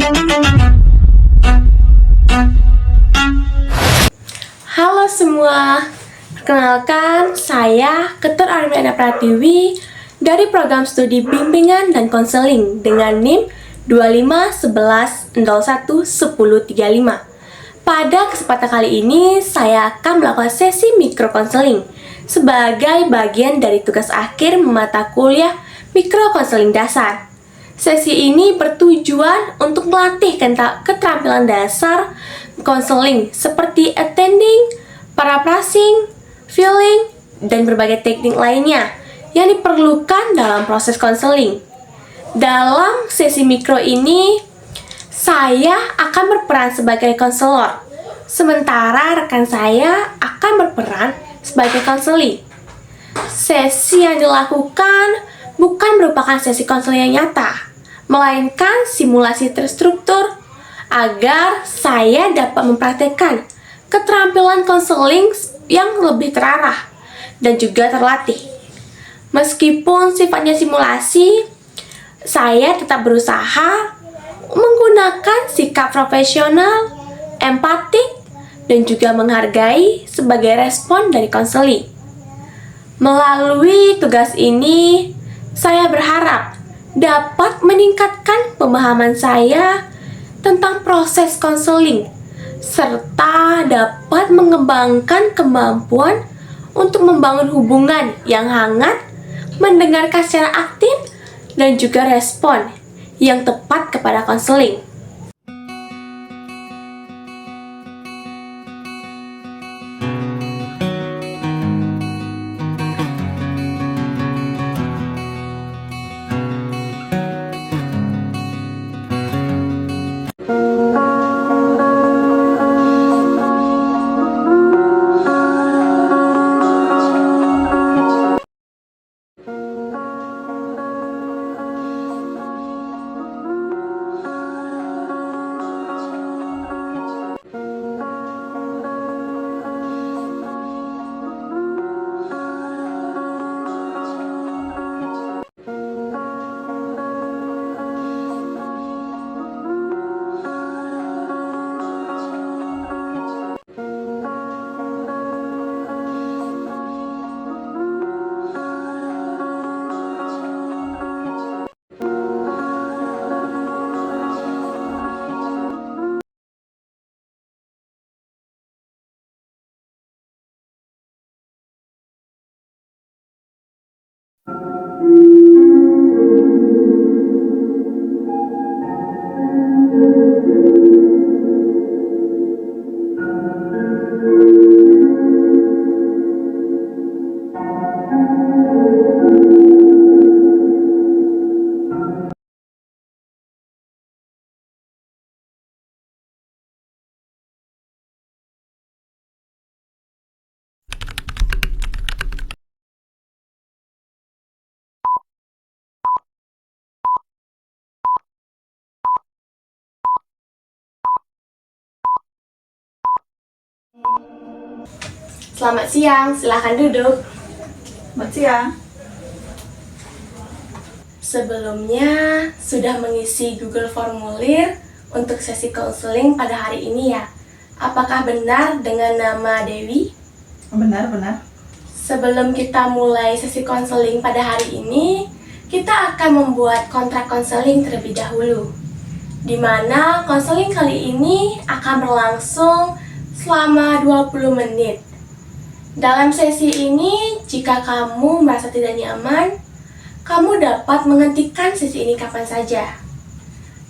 Halo semua, perkenalkan saya Ketur Armiana Pratiwi dari Program Studi Bimbingan dan Konseling dengan NIM 2511011035. Pada kesempatan kali ini, saya akan melakukan sesi mikrokonseling sebagai bagian dari tugas akhir mata kuliah mikrokonseling dasar. Sesi ini bertujuan untuk melatih keterampilan dasar konseling seperti attending, paraphrasing, feeling, dan berbagai teknik lainnya yang diperlukan dalam proses konseling. Dalam sesi mikro ini, saya akan berperan sebagai konselor, sementara rekan saya akan berperan sebagai konseli. Sesi yang dilakukan bukan merupakan sesi konseling yang nyata, melainkan simulasi terstruktur agar saya dapat mempraktekkan keterampilan konseling yang lebih terarah dan juga terlatih. Meskipun sifatnya simulasi, saya tetap berusaha menggunakan sikap profesional, empatik, dan juga menghargai sebagai respon dari konseli. Melalui tugas ini, saya berharap dapat meningkatkan pemahaman saya tentang proses konseling, serta dapat mengembangkan kemampuan untuk membangun hubungan yang hangat, mendengarkan secara aktif, dan juga respon yang tepat kepada konseling. Selamat siang, silahkan duduk. Selamat siang. Sebelumnya, sudah mengisi Google Formulir untuk sesi konseling pada hari ini ya? Apakah benar dengan nama Dewi? Benar. Sebelum kita mulai sesi konseling pada hari ini, kita akan membuat kontrak konseling terlebih dahulu, di mana konseling kali ini akan berlangsung selama 20 menit. Dalam sesi ini, jika kamu merasa tidak nyaman, kamu dapat menghentikan sesi ini kapan saja.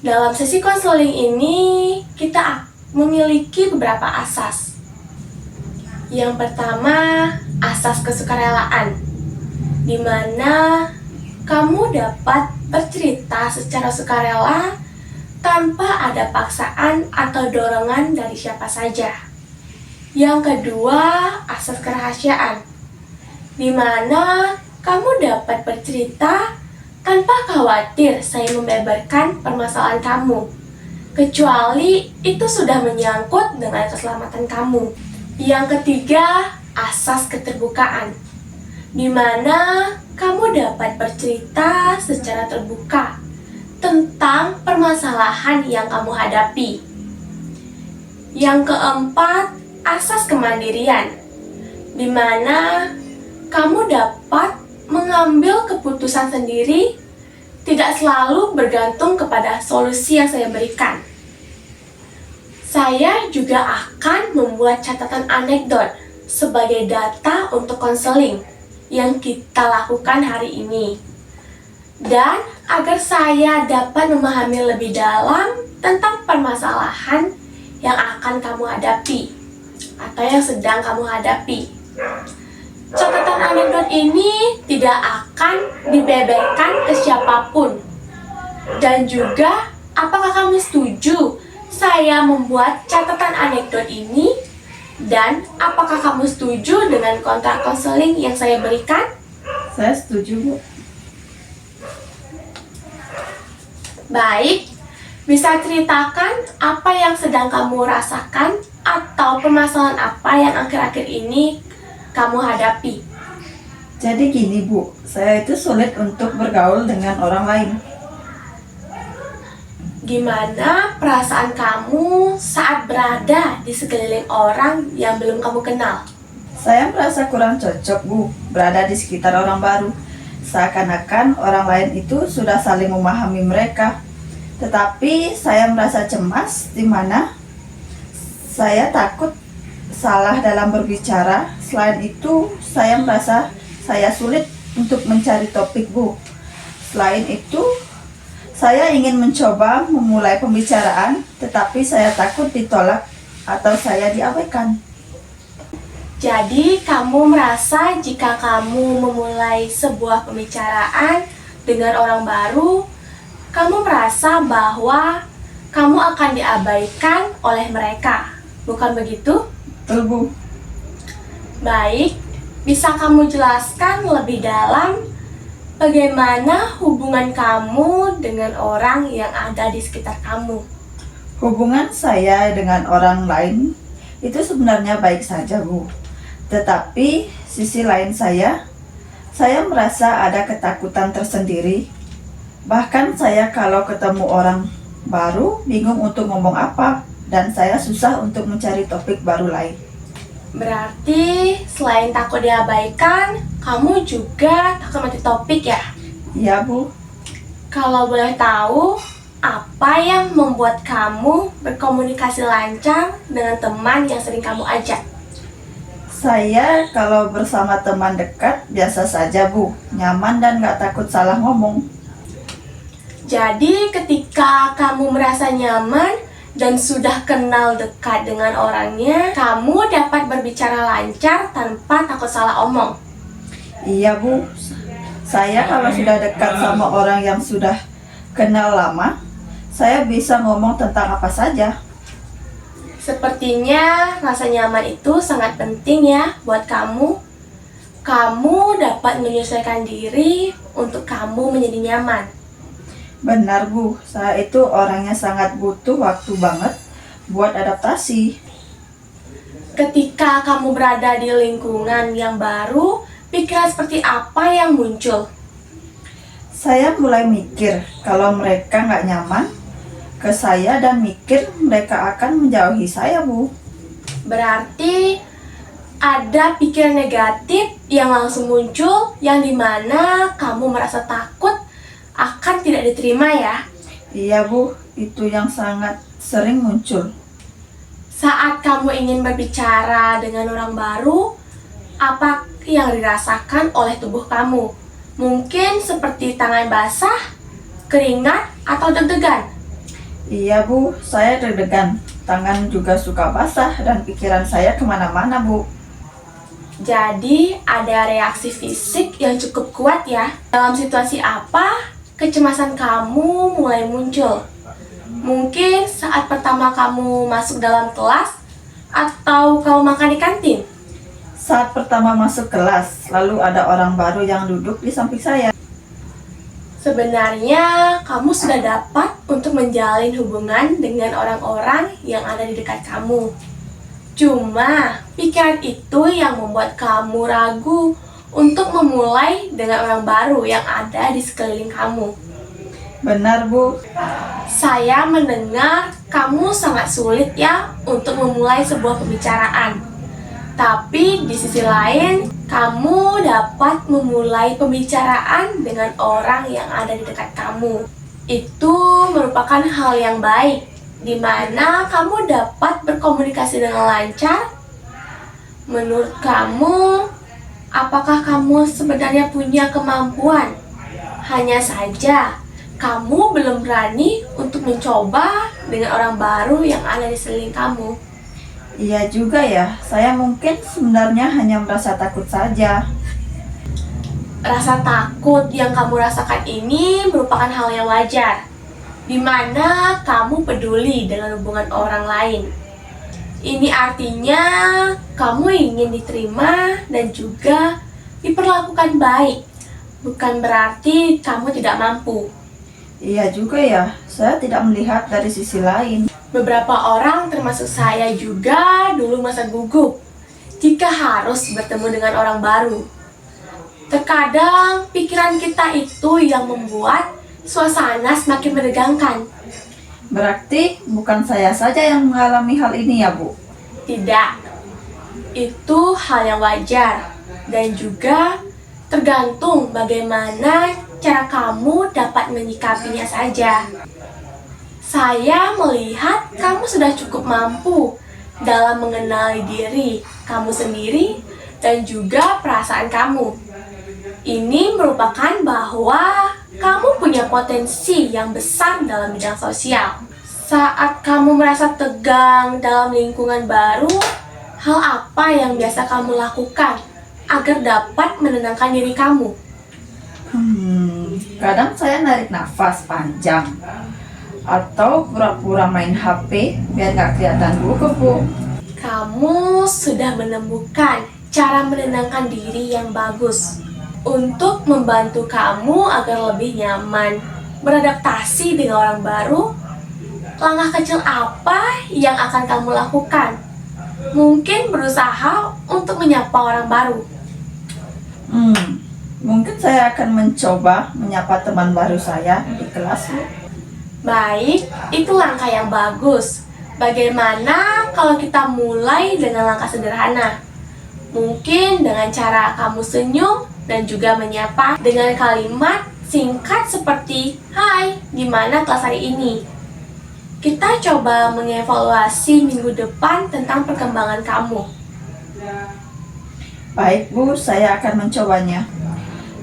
Dalam sesi konseling ini, kita memiliki beberapa asas. Yang pertama, asas kesukarelaan, di mana kamu dapat bercerita secara sukarela tanpa ada paksaan atau dorongan dari siapa saja. Yang kedua, asas kerahasiaan, di mana kamu dapat bercerita tanpa khawatir saya membeberkan permasalahan kamu, kecuali itu sudah menyangkut dengan keselamatan kamu. Yang ketiga, asas keterbukaan, di mana kamu dapat bercerita secara terbuka tentang permasalahan yang kamu hadapi. Yang keempat, asas kemandirian, di mana kamu dapat mengambil keputusan sendiri, tidak selalu bergantung kepada solusi yang saya berikan. Saya juga akan membuat catatan anekdot sebagai data untuk konseling yang kita lakukan hari ini. Dan agar saya dapat memahami lebih dalam tentang permasalahan yang akan kamu hadapi atau yang sedang kamu hadapi. Catatan anekdot ini tidak akan dibeberkan ke siapapun. Dan juga, apakah kamu setuju saya membuat catatan anekdot ini? Dan apakah kamu setuju dengan kontrak konseling yang saya berikan? Saya setuju, Bu. Baik, bisa ceritakan apa yang sedang kamu rasakan atau permasalahan apa yang akhir-akhir ini kamu hadapi? Jadi gini, Bu. Saya itu sulit untuk bergaul dengan orang lain. Gimana perasaan kamu saat berada di sekeliling orang yang belum kamu kenal? Saya merasa kurang cocok, Bu, berada di sekitar orang baru. Seakan-akan orang lain itu sudah saling memahami mereka. Tetapi saya merasa cemas di mana saya takut salah dalam berbicara. Selain itu, saya merasa saya sulit untuk mencari topik, Bu. Selain itu, saya ingin mencoba memulai pembicaraan, tetapi saya takut ditolak atau saya diabaikan. Jadi, kamu merasa jika kamu memulai sebuah pembicaraan dengan orang baru, kamu merasa bahwa kamu akan diabaikan oleh mereka, bukan begitu? Betul, Bu. Baik, bisa kamu jelaskan lebih dalam bagaimana hubungan kamu dengan orang yang ada di sekitar kamu? Hubungan saya dengan orang lain itu sebenarnya baik saja, Bu. Tetapi sisi lain saya merasa ada ketakutan tersendiri. Bahkan saya kalau ketemu orang baru bingung untuk ngomong apa dan saya susah untuk mencari topik baru lain. Berarti selain takut diabaikan, kamu juga takut mati topik ya? Iya, Bu. Kalau boleh tahu, apa yang membuat kamu berkomunikasi lancar dengan teman yang sering kamu ajak? Saya kalau bersama teman dekat biasa saja, Bu. Nyaman dan gak takut salah ngomong. Jadi ketika kamu merasa nyaman dan sudah kenal dekat dengan orangnya, kamu dapat berbicara lancar tanpa takut salah omong. Iya, Bu. Saya kalau sudah dekat sama orang yang sudah kenal lama, saya bisa ngomong tentang apa saja. Sepertinya rasa nyaman itu sangat penting ya buat kamu. Kamu dapat menyesuaikan diri untuk kamu menjadi nyaman. Benar, Bu. Saya itu orangnya sangat butuh waktu banget buat adaptasi. Ketika kamu berada di lingkungan yang baru, pikiran seperti apa yang muncul? Saya mulai mikir kalau mereka nggak nyaman ke saya dan mikir mereka akan menjauhi saya, Bu. Berarti ada pikiran negatif yang langsung muncul yang dimana kamu merasa takut akan tidak diterima ya? Iya, Bu. Itu yang sangat sering muncul. Saat kamu ingin berbicara dengan orang baru, apa yang dirasakan oleh tubuh kamu? Mungkin seperti tangan basah, keringat, atau deg-degan? Iya, Bu. Saya deg-degan. Tangan juga suka basah dan pikiran saya kemana-mana, Bu. Jadi ada reaksi fisik yang cukup kuat ya. Dalam situasi apa kecemasan kamu mulai muncul? Mungkin saat pertama kamu masuk dalam kelas atau kamu makan di kantin? Saat pertama masuk kelas, lalu ada orang baru yang duduk di samping saya. Sebenarnya kamu sudah dapat untuk menjalin hubungan dengan orang-orang yang ada di dekat kamu. Cuma pikiran itu yang membuat kamu ragu untuk memulai dengan orang baru yang ada di sekeliling kamu. Benar, Bu. Saya mendengar kamu sangat sulit ya untuk memulai sebuah pembicaraan. Tapi di sisi lain, kamu dapat memulai pembicaraan dengan orang yang ada di dekat kamu. Itu merupakan hal yang baik, di mana kamu dapat berkomunikasi dengan lancar. Menurut kamu, apakah kamu sebenarnya punya kemampuan? Hanya saja, kamu belum berani untuk mencoba dengan orang baru yang ada di sekeliling kamu. Iya juga ya, saya mungkin sebenarnya hanya merasa takut saja. Rasa takut yang kamu rasakan ini merupakan hal yang wajar, di mana kamu peduli dengan hubungan orang lain. Ini artinya kamu ingin diterima dan juga diperlakukan baik, bukan berarti kamu tidak mampu. Iya juga ya, saya tidak melihat dari sisi lain. Beberapa orang termasuk saya juga dulu merasa gugup jika harus bertemu dengan orang baru. Terkadang pikiran kita itu yang membuat suasana semakin menegangkan. Berarti bukan saya saja yang mengalami hal ini ya, Bu? Tidak, itu hal yang wajar dan juga tergantung bagaimana cara kamu dapat menyikapinya saja. Saya melihat kamu sudah cukup mampu dalam mengenali diri kamu sendiri dan juga perasaan kamu. Ini merupakan bahwa kamu punya potensi yang besar dalam bidang sosial. Saat kamu merasa tegang dalam lingkungan baru, hal apa yang biasa kamu lakukan agar dapat menenangkan diri kamu? Kadang saya narik nafas panjang atau pura-pura main HP biar nggak kelihatan gugup, Bu. Kamu sudah menemukan cara menenangkan diri yang bagus untuk membantu kamu agar lebih nyaman beradaptasi dengan orang baru. Langkah kecil apa yang akan kamu lakukan? Mungkin berusaha untuk menyapa orang baru. Mungkin saya akan mencoba menyapa teman baru saya di kelas, Bu. Baik, itu langkah yang bagus. Bagaimana kalau kita mulai dengan langkah sederhana? Mungkin dengan cara kamu senyum dan juga menyapa dengan kalimat singkat seperti "Hai, gimana kelas hari ini?" Kita coba mengevaluasi minggu depan tentang perkembangan kamu. Baik, Bu, saya akan mencobanya.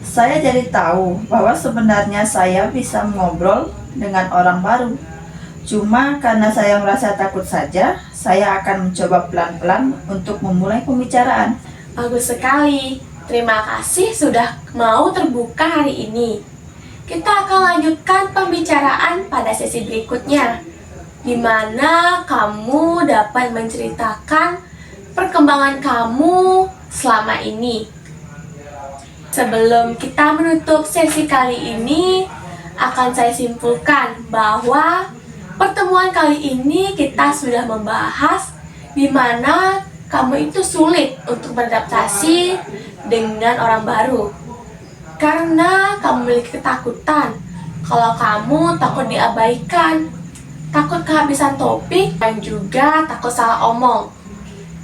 Saya jadi tahu bahwa sebenarnya saya bisa mengobrol dengan orang baru. Cuma karena saya merasa takut saja, saya akan mencoba pelan-pelan untuk memulai pembicaraan. Bagus sekali. Terima kasih sudah mau terbuka hari ini. Kita akan lanjutkan pembicaraan pada sesi berikutnya, di mana kamu dapat menceritakan perkembangan kamu selama ini. Sebelum kita menutup sesi kali ini, akan saya simpulkan bahwa pertemuan kali ini kita sudah membahas di mana kamu itu sulit untuk beradaptasi dengan orang baru. Karena kamu memiliki ketakutan kalau kamu takut diabaikan, takut kehabisan topik, dan juga takut salah omong.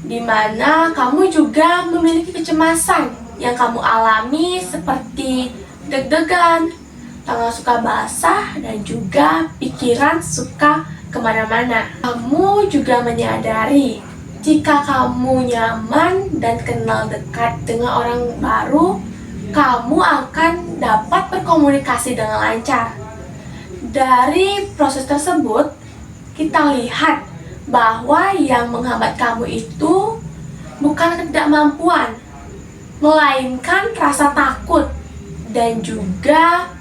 Di mana kamu juga memiliki kecemasan yang kamu alami seperti deg-degan, tangan suka basah, dan juga pikiran suka kemana-mana. Kamu juga menyadari jika kamu nyaman dan kenal dekat dengan orang baru, kamu akan dapat berkomunikasi dengan lancar. Dari proses tersebut, kita lihat bahwa yang menghambat kamu itu bukan ketidakmampuan, melainkan rasa takut dan juga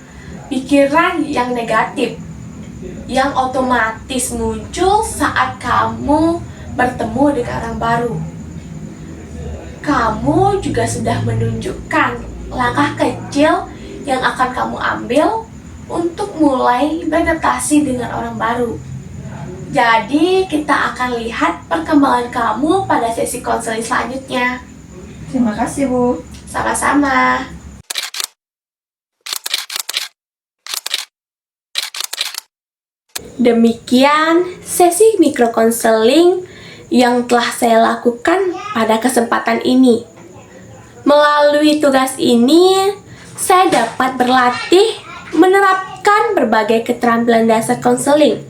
pikiran yang negatif yang otomatis muncul saat kamu bertemu dengan orang baru. Kamu juga sudah menunjukkan langkah kecil yang akan kamu ambil untuk mulai beradaptasi dengan orang baru. Jadi kita akan lihat perkembangan kamu pada sesi konseling selanjutnya. Terima kasih, Bu. Sama-sama. Demikian sesi mikrokonseling yang telah saya lakukan pada kesempatan ini. Melalui tugas ini, saya dapat berlatih menerapkan berbagai keterampilan dasar konseling,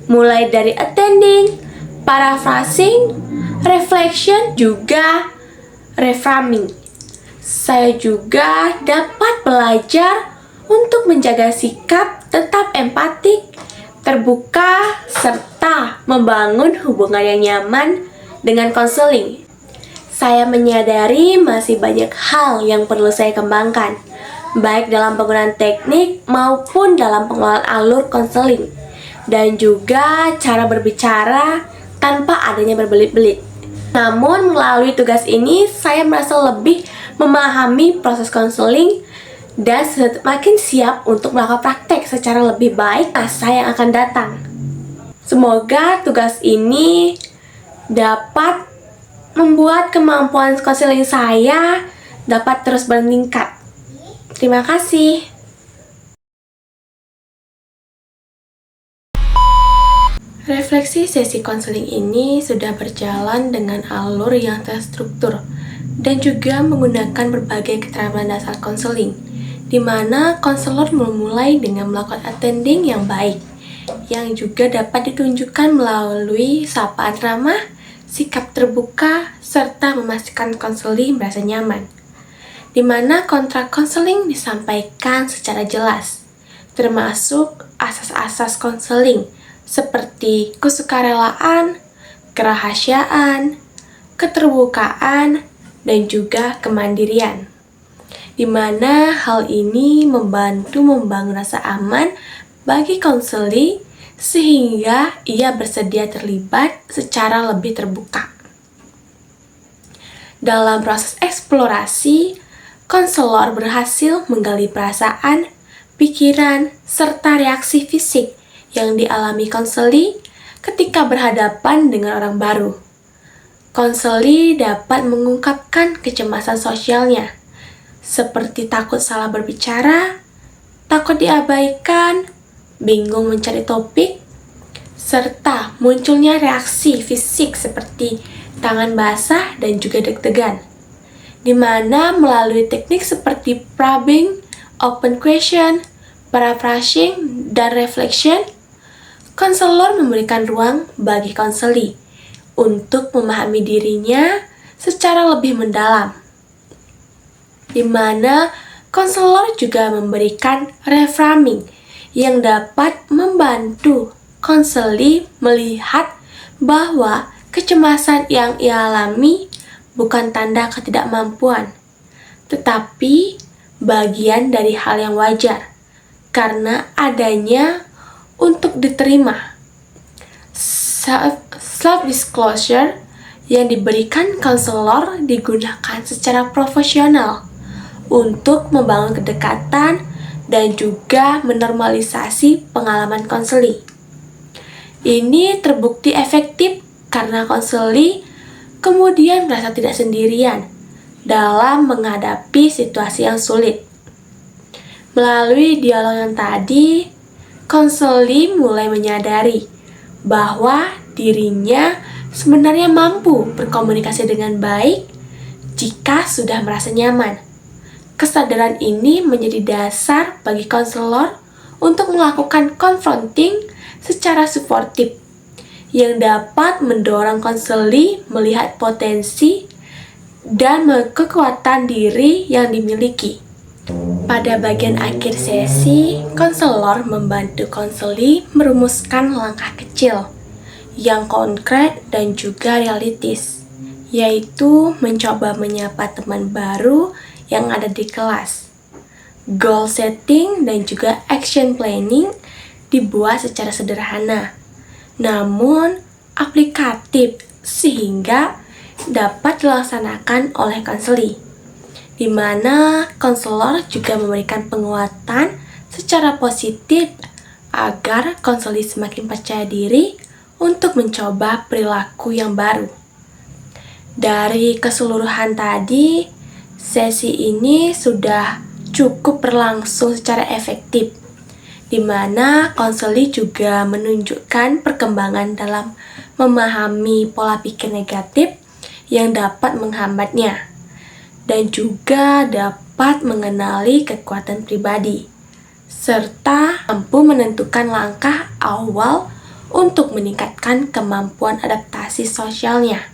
mulai dari attending, paraphrasing, reflection, juga reframing. Saya juga dapat belajar untuk menjaga sikap tetap empatik, terbuka, serta membangun hubungan yang nyaman dengan konseling. Saya menyadari masih banyak hal yang perlu saya kembangkan, baik dalam penggunaan teknik maupun dalam pengelolaan alur konseling, dan juga cara berbicara tanpa adanya berbelit-belit. Namun melalui tugas ini, saya merasa lebih memahami proses konseling dan semakin siap untuk melakukan praktek secara lebih baik masa yang akan datang. Semoga tugas ini dapat membuat kemampuan konseling saya dapat terus meningkat. Terima kasih. Refleksi sesi konseling ini sudah berjalan dengan alur yang terstruktur dan juga menggunakan berbagai keterampilan dasar konseling, di mana konselor memulai dengan melakukan attending yang baik, yang juga dapat ditunjukkan melalui sapaan ramah, sikap terbuka, serta memastikan konseli merasa nyaman. Di mana kontrak konseling disampaikan secara jelas, termasuk asas-asas konseling seperti kesukarelaan, kerahasiaan, keterbukaan, dan juga kemandirian. Di mana hal ini membantu membangun rasa aman bagi konseli sehingga ia bersedia terlibat secara lebih terbuka. Dalam proses eksplorasi, konselor berhasil menggali perasaan, pikiran, serta reaksi fisik yang dialami konseli ketika berhadapan dengan orang baru. Konseli dapat mengungkapkan kecemasan sosialnya, seperti takut salah berbicara, takut diabaikan, bingung mencari topik, serta munculnya reaksi fisik seperti tangan basah dan juga deg-degan. Di mana melalui teknik seperti probing, open question, paraphrasing, dan reflection, konselor memberikan ruang bagi konseli untuk memahami dirinya secara lebih mendalam. Di mana konselor juga memberikan reframing yang dapat membantu konseli melihat bahwa kecemasan yang ia alami bukan tanda ketidakmampuan, tetapi bagian dari hal yang wajar karena adanya untuk diterima. Self-disclosure yang diberikan konselor digunakan secara profesional untuk membangun kedekatan dan juga menormalisasi pengalaman konseli. Ini terbukti efektif karena konseli kemudian merasa tidak sendirian dalam menghadapi situasi yang sulit. Melalui dialog yang tadi, konseli mulai menyadari bahwa dirinya sebenarnya mampu berkomunikasi dengan baik jika sudah merasa nyaman. Kesadaran ini menjadi dasar bagi konselor untuk melakukan confronting secara suportif yang dapat mendorong konseli melihat potensi dan kekuatan diri yang dimiliki. Pada bagian akhir sesi, konselor membantu konseli merumuskan langkah kecil yang konkret dan juga realistis, yaitu mencoba menyapa teman baru yang ada di kelas. Goal setting dan juga action planning dibuat secara sederhana, namun aplikatif sehingga dapat dilaksanakan oleh konseli, di mana konselor juga memberikan penguatan secara positif agar konseli semakin percaya diri untuk mencoba perilaku yang baru. Dari keseluruhan tadi, sesi ini sudah cukup berlangsung secara efektif, di mana konseling juga menunjukkan perkembangan dalam memahami pola pikir negatif yang dapat menghambatnya, dan juga dapat mengenali kekuatan pribadi, serta mampu menentukan langkah awal untuk meningkatkan kemampuan adaptasi sosialnya.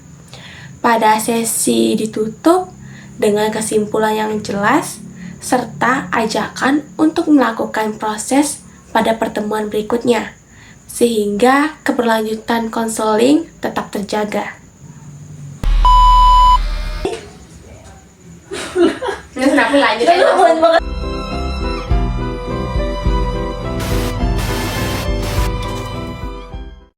Pada sesi ditutup dengan kesimpulan yang jelas, serta ajakan untuk melakukan proses pada pertemuan berikutnya, sehingga keberlanjutan konseling tetap terjaga. Kenapa lanjut?